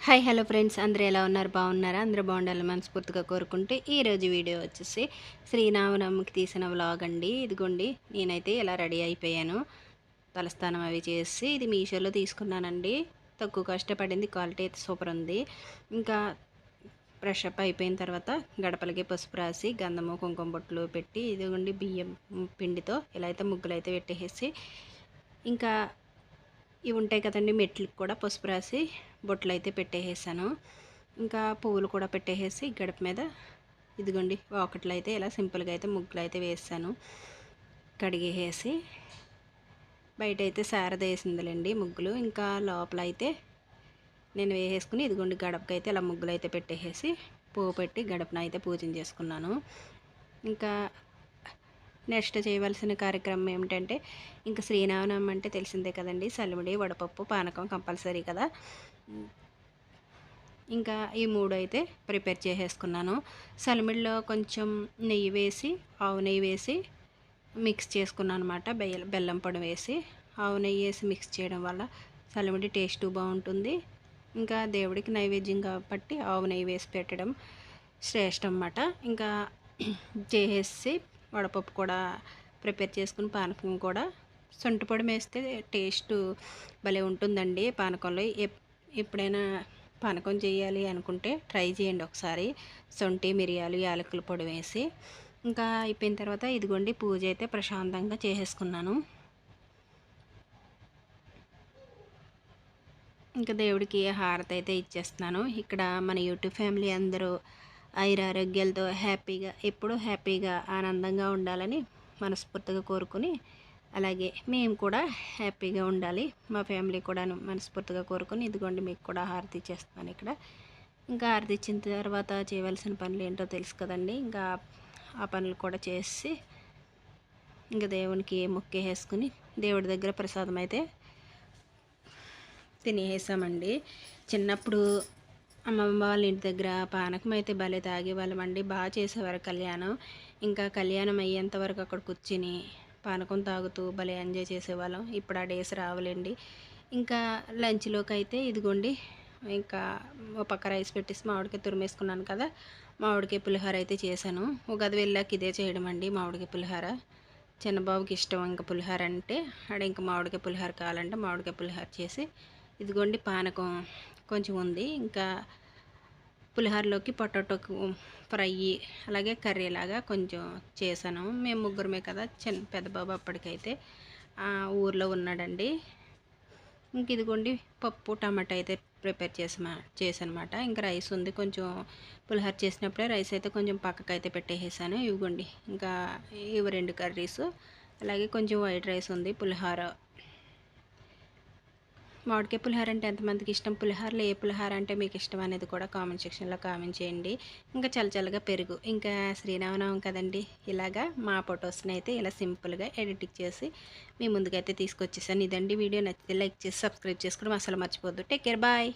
Hi hello friends, అందరూ ఎలా ఉన్నారు? బాగున్నారా? అందరూ బాగుండాలని మనస్ఫూర్తిగా కోరుకుంటే ఈరోజు వీడియో వచ్చేసి శ్రీరామనవమికి తీసిన వ్లాగ్ అండి. ఇదిగోండి, నేనైతే ఇలా రెడీ అయిపోయాను. తలస్నానం అవి చేసి ఇది మీషోలో తీసుకున్నానండి. తక్కువ కష్టపడింది, క్వాలిటీ అయితే సూపర్ ఉంది. ఇంకా ఫ్రెష్ అప్ అయిపోయిన తర్వాత గడపలకి పసుపు రాసి గంధము కుంకుమ బొట్లు పెట్టి ఇదిగోండి బియ్యం పిండితో ఇలా అయితే ముగ్గులు అయితే పెట్టేసి ఇంకా ఇవి ఉంటాయి కదండి, మెట్లకి కూడా పసుపు రాసి బొట్లు అయితే పెట్టేసాను. ఇంకా పువ్వులు కూడా పెట్టేసి గడప మీద ఇదిగోండి వాకట్లు అయితే ఇలా సింపుల్గా అయితే ముగ్గులు అయితే వేసాను. కడిగేసి బయట అయితే శారద వేసిందిలేండి ముగ్గులు. ఇంకా లోపల అయితే నేను వేసేసుకుని ఇదిగోండి గడపకైతే ఇలా ముగ్గులు అయితే పెట్టేసి పువ్వు పెట్టి గడపను అయితే పూజన చేసుకున్నాను. ఇంకా నెక్స్ట్ చేయవలసిన కార్యక్రమం ఏమిటంటే ఇంకా శ్రీరామనవమి అంటే తెలిసిందే కదండి, సలిమిడి వడపప్పు పానకం కంపల్సరీ కదా. ఇంకా ఈ మూడు అయితే ప్రిపేర్ చేసేసుకున్నాను. సలిమిడిలో కొంచెం నెయ్యి వేసి ఆవు నెయ్యి వేసి మిక్స్ చేసుకున్నాను అనమాట. బెల్లం పొడి వేసి ఆవు నెయ్యి వేసి మిక్స్ చేయడం వల్ల సలిమిడి టేస్ట్ బాగుంటుంది. ఇంకా దేవుడికి నైవేద్యం కాబట్టి ఆవు నెయ్యి వేసి పెట్టడం శ్రేష్టం అన్నమాట. ఇంకా చేసేసి వడపప్పు కూడా ప్రిపేర్ చేసుకుని పానకం కూడా సొంటి పొడి వేస్తే టేస్ట్ భలే ఉంటుందండి. పానకంలో ఎప్పుడైనా పానకం చేయాలి అనుకుంటే ట్రై చేయండి ఒకసారి. సొంటి మిరియాలు యాలకుల పొడి వేసి ఇంకా అయిపోయిన తర్వాత ఇదిగోండి పూజ అయితే ప్రశాంతంగా చేసేసుకున్నాను. ఇంకా దేవుడికి హారతి అయితే ఇచ్చేస్తున్నాను. ఇక్కడ మన యూట్యూబ్ ఫ్యామిలీ అందరూ ఆయురారోగ్యాలతో హ్యాపీగా ఎప్పుడూ హ్యాపీగా ఆనందంగా ఉండాలని మనస్ఫూర్తిగా కోరుకుని, అలాగే మేము కూడా హ్యాపీగా ఉండాలి, మా ఫ్యామిలీ కూడా మనస్ఫూర్తిగా కోరుకుని ఇదిగోండి మీకు కూడా హారతి ఇచ్చేస్తున్నాను ఇక్కడ. ఇంకా హారతి ఇచ్చిన తర్వాత చేయవలసిన పనులు ఏంటో తెలుసు కదండి. ఇంకా ఆ పనులు కూడా చేసి ఇంకా దేవునికి మొక్కేసుకుని దేవుడి దగ్గర ప్రసాదం అయితే తినేసామండి. చిన్నప్పుడు అమ్మమ్మ వాళ్ళ ఇంటి దగ్గర పానకం అయితే భలే తాగేవాళ్ళమండి. బాగా చేసేవారు కళ్యాణం. ఇంకా కళ్యాణం అయ్యేంత వరకు అక్కడ కూర్చుని పానకం తాగుతూ భలే ఎంజాయ్ చేసేవాళ్ళం. ఇప్పుడు ఆ డేస్ రావాలండి. ఇంకా లంచ్లోకి అయితే ఇదిగోండి ఇంకా ఒక పక్క రైస్ పెట్టేసి మామిడికాయ తురిమేసుకున్నాను కదా, మామిడికాయ పులిహోర అయితే చేశాను. ఉగాది వెళ్ళాక ఇదే చేయడం అండి, మామిడికాయ పులిహోర. చిన్నబాబుకి ఇష్టం ఇంకా పులిహోర అంటే, ఆడ ఇంకా మామిడికాయ పులిహోర కావాలంటే మామిడికాయ పులిహోర చేసి ఇదిగోండి పానకం కొంచెం ఉంది. ఇంకా పులిహోరలోకి పొటాటో ఫ్రై అలాగే కర్రీ లాగా కొంచెం చేశాను. మేము ముగ్గురమే కదా, పెద్ద బాబు అప్పటికైతే ఊర్లో ఉన్నాడండి. ఇంక ఇదిగోండి పప్పు టమాటా అయితే ప్రిపేర్ చేసానమాట. ఇంకా రైస్ ఉంది, కొంచెం పులిహోర చేసినప్పుడే రైస్ అయితే కొంచెం పక్కకైతే పెట్టేసాను. ఇవ్వండి ఇంకా ఇవి 2 కర్రీస్, అలాగే కొంచెం వైట్ రైస్ ఉంది. పులిహోర, మామిడికాయ పులిహోర అంటే ఎంతమందికి ఇష్టం? పులిహోరలో ఏ పులిహోర అంటే మీకు ఇష్టం అనేది కూడా కామెంట్ సెక్షన్లో కామెంట్ చేయండి. ఇంకా చల్లచల్లగా పెరుగు. ఇంకా శ్రీరామనవమి కదండి, ఇలాగా మా ఫొటోస్ని అయితే ఇలా సింపుల్గా ఎడిటింగ్ చేసి మీ ముందుకైతే తీసుకొచ్చేసాను. ఇదండి వీడియో. నచ్చితే లైక్ చేసి సబ్స్క్రైబ్ చేసుకోవడం అసలు మర్చిపోద్దు. Take care, bye.